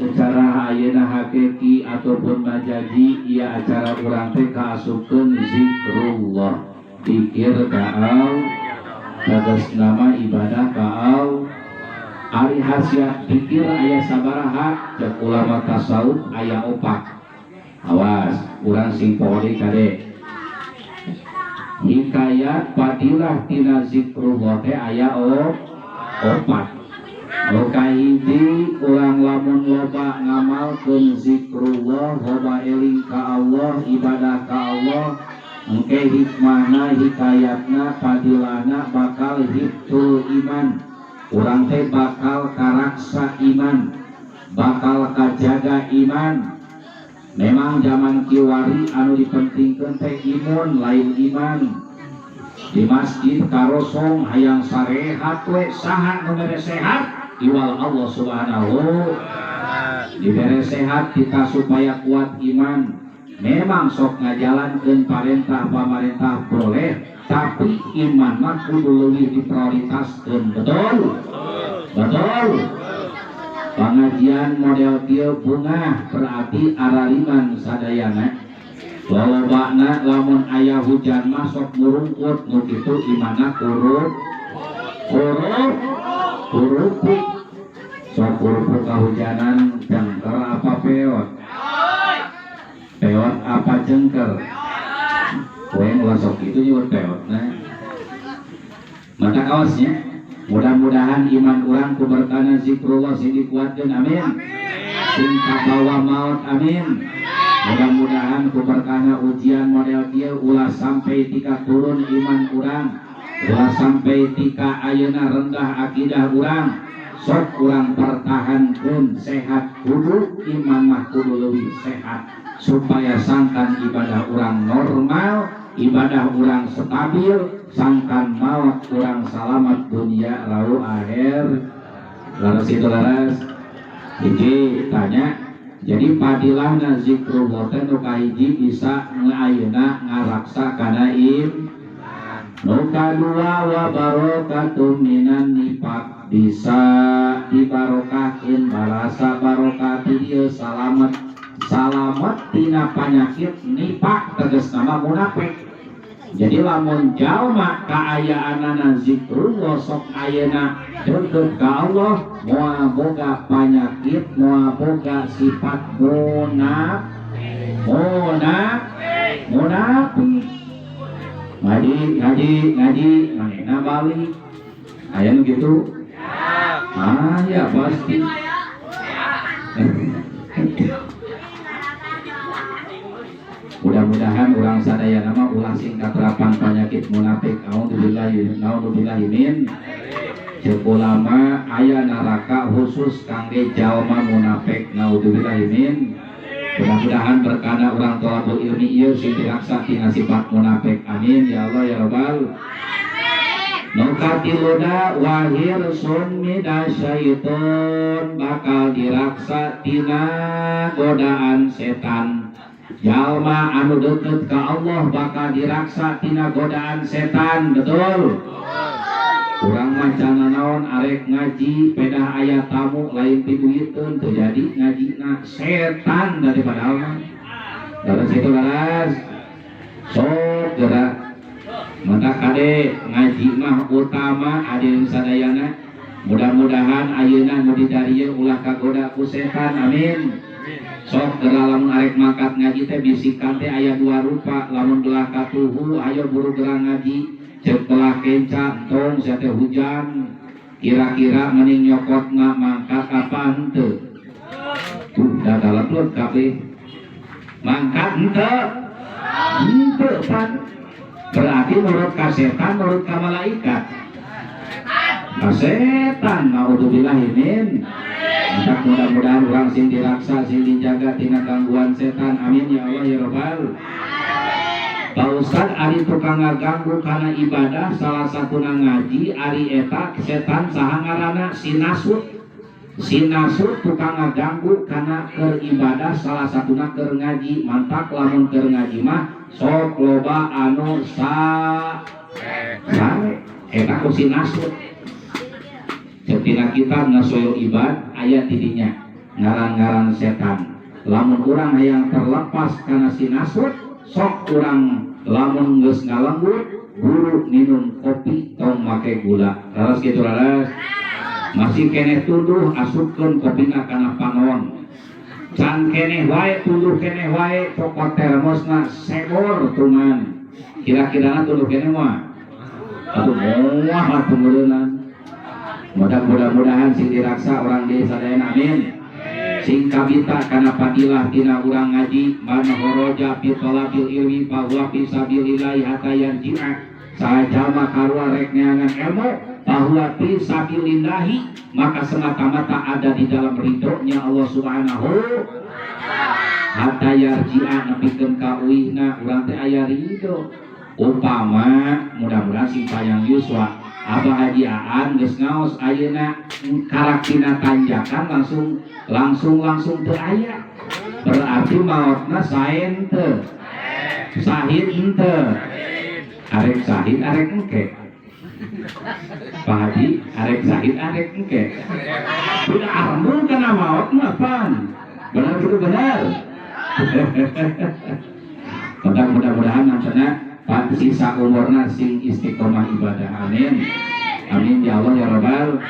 secara ayeuna hakiki ataupun majazi ia acara urang teh kaasupkeun zikrullah pikir kaal tegas nama ibadah kaal ari hasiat pikir aya sabaraha cek ulama tasawuf aya opat awas urang sing poho kade hikayat fadilah tina zikrullah teh aya opat kahiji urang lamun loba ngamalkeun zikrullah loba eling ka Allah ibadah ka Allah engke hikmahna hikayatna fadilahna bakal hibtul iman urang teh bakal karaksa iman bakal kajaga iman memang zaman kiwari anu dipentingkeun teh imun lain iman di masjid karosong hayang sarehat we saha nu beres sehat iwal Allah subhanahu diberi sehat kita supaya kuat iman memang sok ngajalankeun parentah pamarentah boleh tapi iman mah kudu leuwih diprioritaskeun betul pengajian model kieu bunga berarti araliman sadayana lolobana lamun aya hujan mah sok murungkut nu kitu imanna kurup sok kurup kahujanan jengker apa peot apa jengker poeng sok itu juga peot mata kaosnya mudah-mudahan iman urang ku berkana zikrullah sing dikuatkeun amin sing kabawa maut amin mudah-mudahan ku berkana ujian model kieu ulah sampai tika turun iman urang ulah sampai tika ayeuna rendah akidah urang sok urang pertahankeun sehat kudu iman mah kudu leuwih sehat supaya sangkan ibadah urang normal ibadah urang stabil sangkan maut urang salamat dunia rau akhir laras itu laras hiji tanya jadi padilahna zikrullah teh nu kahiji bisa ngayeuna ngaraksa kana nu kadua wa barokatuh minan nifaq bisa dibarokahkeun barasa barokah ti dieu salamet tina panyakit nifaq tegas nama munafik jadi lamun jalma kaayaanana zikrullah sok ayeuna deukeut ka Allah moal boga panyakit moal boga sifat munafik ngaji manehna balik aya nu gitu ya pasti mudah-mudahan urang sadaya nama ulah sing katerapan penyakit munafik naudzubillahi min ceuk ulama aya neraka khusus kangge jalma munafik naudzubillahi min mudah-mudahan berkana urang thalabul ilmi ieu sing diraksa tina sifat munafik amin ya Allah ya rabbal nukatiluda wahir sun minasyaiton bakal diraksa tina godaan setan jalma anu deukeut ka Allah bakal diraksa tina godaan setan betul urang macana naon arek ngaji pedah aya tamu lain diduitkeun teu jadi ngajina setan daripada Allah terus itu laras sok gerak mata kade ngaji mah utama adil sadayana mudah-mudahan ayeuna nu didarieu ulah kagoda ku setan amin sok geura lamun arek mangkat ngaji teh bisikan teh aya dua rupa lamun gelah katuhu ayo buru geura ngaji ceuk telah kenca tong sia teh hujan kira-kira mending nyokotna mangkat apa henteu tuh da dalepleut kabeh mangkat henteu pan berarti menurut kasetan menurut ka malaikat kasetan naudzubillahi min maka mudah-mudahan orang sing diraksa sing dijaga tina gangguan setan amin ya Allah ya rabbal Pak Ustad ari tukang ngaganggu kana ibadah salah satuna ngaji ari eta setan saha ngaranna sinasut tukang ngaganggu kana keur ibadah salah satuna keur ngaji mantap lamun keur ngaji mah sok loba anu sare eta ku sinasut cetina kitab nasoyo ibad ayat tidinya ngaran-ngaran setan. Lamun urang hayang terlepas karena si nasut, sok urang lamun geus ngalembut buru minum kopi tong make gula. Terus gitu laras. Masih keneh tuduh asupkeun kopina kana pangon. Can keneh wae tuduh keneh wae cokot termosna segor tuman. Kira-kirana tuduh keneh mah. Atuh moal pengeureunnan. Mudah-mudahan sing diraksa orang di sadayana amin. Sing kabita kana fadilah tina urang ngaji man horoja fi talabil ilmi fa huwa fi sabilillah hatta yarji'a. Sajama karua rek neangan ilmu bahwa fi sabilillah maka semata-mata ada di dalam ridhonya Allah Subhanahu hatta yarji'a nepikeun ka uihna urang teh aya ridho. Upama mudah-mudahan sing payang yuswa Abah Haji Aan geus ngaos ayeuna karaktina tanjakan langsung teu aya. Berarti maotna saen teu. Sahid henteu. Arek sahid arek engke. Pak Haji arek sahid arek engke. Udah armung kana maot mah pan. Benar betul benar. Mudah-mudahan namanya Pak sisa umurna sing istiqomah ibadah amin. Amin ya Allah ya Rabbal.